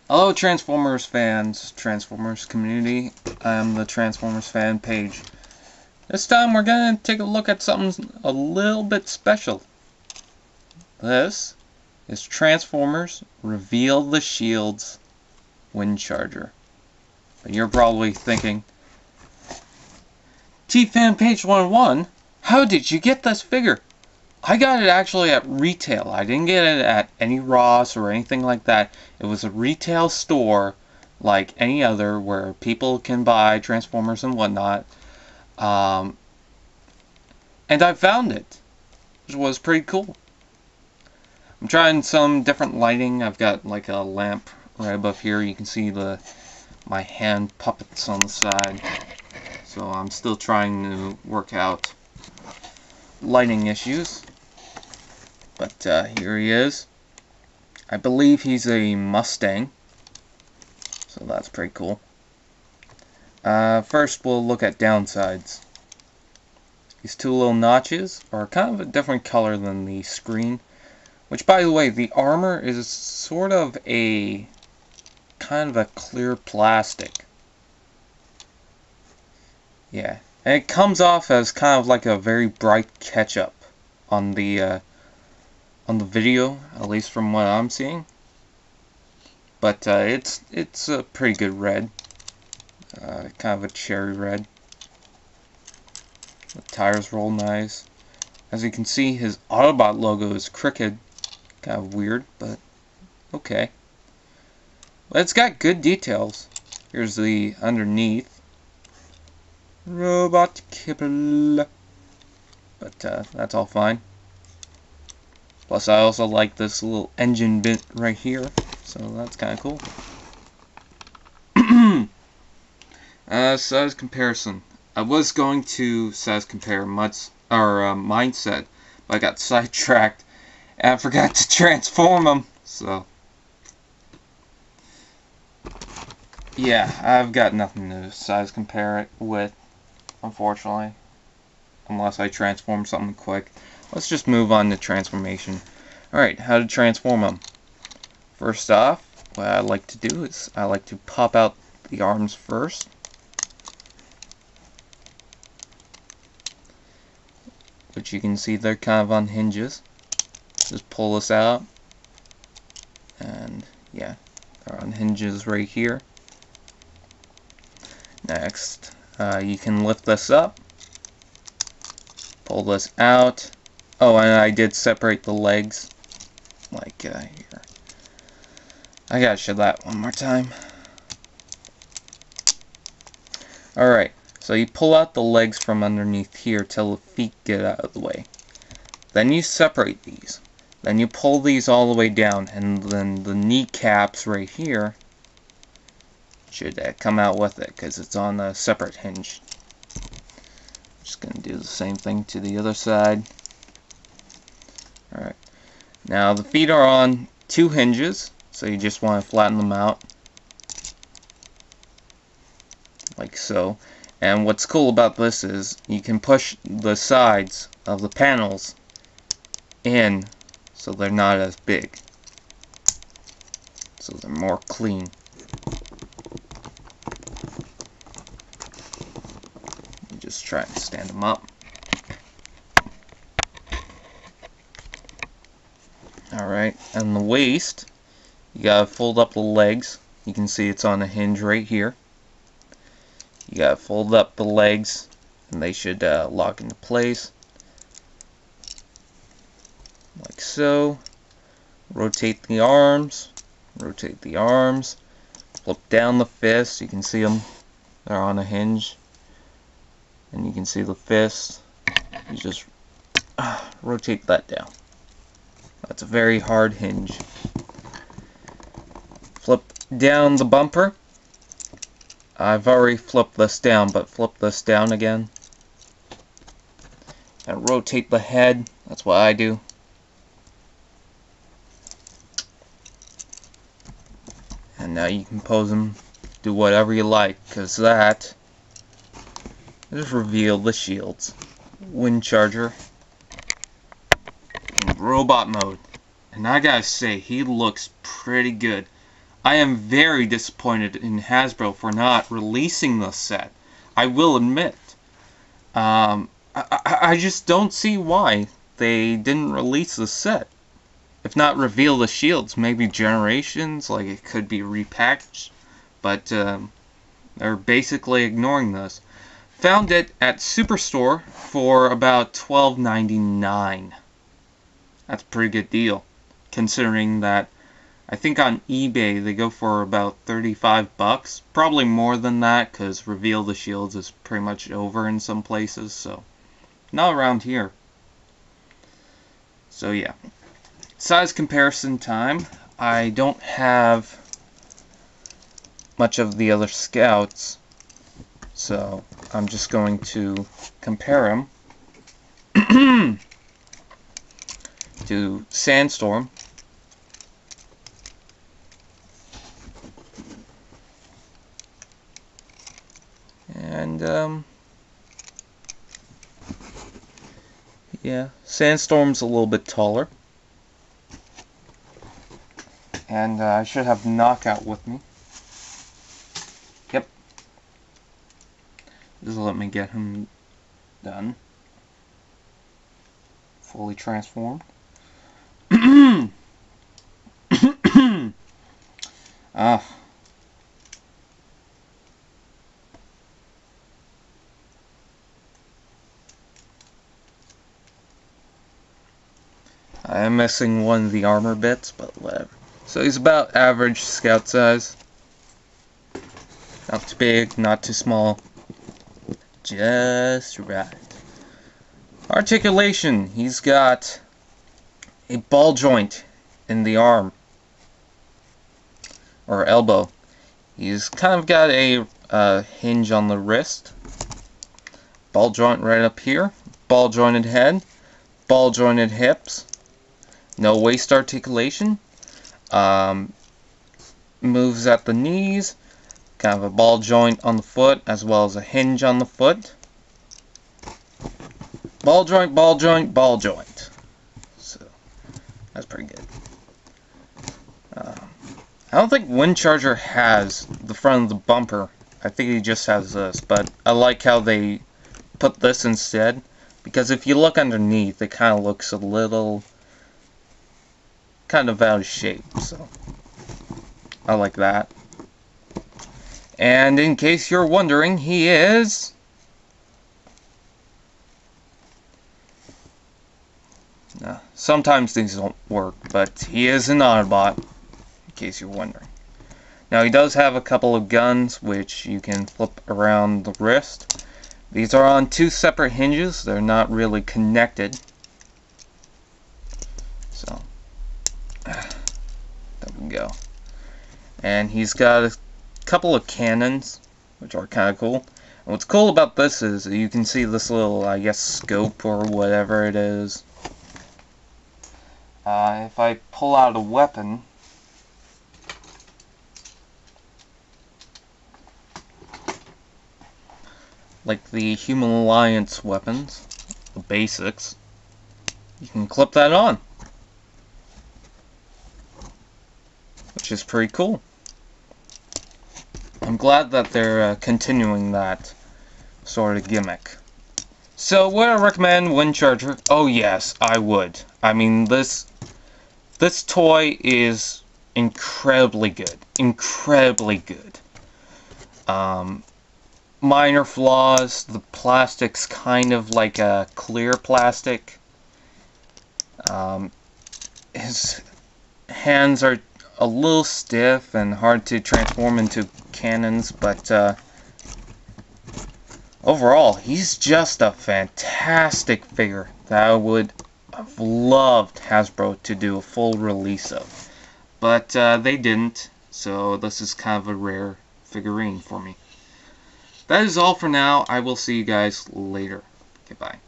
Hello Transformers fans, Transformers community. I'm the Transformers fan page. This time we're going to take a look at something a little bit special. This is Transformers Reveal the Shields Windcharger. But you're probably thinking, T-Fan Page 101, how did you get this figure? I got it actually at retail. I didn't get it at any Ross or anything like that. It was a retail store like any other where people can buy Transformers and whatnot. And I found it, which was pretty cool. I'm trying some different lighting. I've got like a lamp right above here. You can see my hand puppets on the side. So I'm still trying to work out lighting issues. But here he is. I believe he's a Mustang. So that's pretty cool. First we'll look at downsides. These two little notches are kind of a different color than the screen. Which, by the way, the armor is sort of a kind of a clear plastic. Yeah. And it comes off as kind of like a very bright ketchup on the video, at least from what I'm seeing. But it's a pretty good red, kind of a cherry red. The tires roll nice. As you can see, his Autobot logo is crooked, kind of weird, but okay. But it's got good details. Here's the underneath. Robot kibble. But that's all fine. Plus, I also like this little engine bit right here, so that's kind of cool. Size comparison. I was going to size compare Mindset, but I got sidetracked and I forgot to transform them. So, yeah, I've got nothing to size compare it with, unfortunately, unless I transform something quick. Let's just move on to transformation. Alright, how to transform them. First off, what I like to do is I like to pop out the arms first. Which you can see they're kind of on hinges. Just pull this out. And yeah, they're on hinges right here. Next, you can lift this up. Pull this out. Oh, and I did separate the legs, like here. I gotta show that one more time. Alright, so you pull out the legs from underneath here till the feet get out of the way. Then you separate these. Then you pull these all the way down, and then the kneecaps right here should come out with it, because it's on a separate hinge. Just gonna do the same thing to the other side. Alright, now the feet are on two hinges, so you just want to flatten them out like so. And what's cool about this is you can push the sides of the panels in so they're not as big, so they're more clean. You just try to stand them up. Alright, and the waist, you gotta fold up the legs. You can see it's on a hinge right here. You gotta fold up the legs, and they should lock into place. Like so. Rotate the arms. Rotate the arms. Flip down the fist. You can see them. They're on a hinge. And you can see the fist. You just rotate that down. That's a very hard hinge. Flip down the bumper. I've already flipped this down, but flip this down again. And rotate the head. That's what I do. And now you can pose them, do whatever you like, because that just reveal the shields. Windcharger. Robot mode, and I gotta say, he looks pretty good. I am very disappointed in Hasbro for not releasing this set. I will admit. I just don't see why they didn't release the set. If not reveal the shields, maybe Generations, like it could be repackaged. But they're basically ignoring this. Found it at Superstore for about $12.99. That's a pretty good deal, considering that I think on eBay they go for about 35 bucks. Probably more than that, because Reveal the Shields is pretty much over in some places, so not around here. So yeah. Size comparison time. I don't have much of the other scouts, so I'm just going to compare them to Sandstorm. And yeah, Sandstorm's a little bit taller. And I should have Knockout with me. Yep. Just let me get him done. Fully transformed. Ah. I am missing one of the armor bits, but whatever. So he's about average scout size. Not too big, not too small. Just right. Articulation. He's got a ball joint in the arm. Or elbow. He's kind of got a hinge on the wrist. Ball joint right up here. Ball jointed head. Ball jointed hips. No waist articulation. Moves at the knees. Kind of a ball joint on the foot as well as a hinge on the foot. Ball joint, ball joint, ball joint. So, that's pretty good. I don't think Windcharger has the front of the bumper. I think he just has this, but I like how they put this instead. Because if you look underneath, it kind of looks a little kind of out of shape, so I like that. And in case you're wondering, he is sometimes these don't work, but he is an Autobot, in case you're wondering. Now he does have a couple of guns which you can flip around the wrist. These are on two separate hinges, they're not really connected. So there we go. And he's got a couple of cannons, which are kind of cool. And what's cool about this is you can see this little, I guess, scope or whatever it is. If I pull out a weapon, like the Human Alliance weapons, the basics, you can clip that on. Which is pretty cool. I'm glad that they're continuing that sort of gimmick. So, would I recommend Windcharger? Oh yes, I would. I mean, this toy is incredibly good. Incredibly good. Minor flaws. The plastic's kind of like a clear plastic. His hands are a little stiff and hard to transform into cannons, but overall, he's just a fantastic figure that I would have loved Hasbro to do a full release of. But they didn't, so this is kind of a rare figurine for me. That is all for now. I will see you guys later. Goodbye.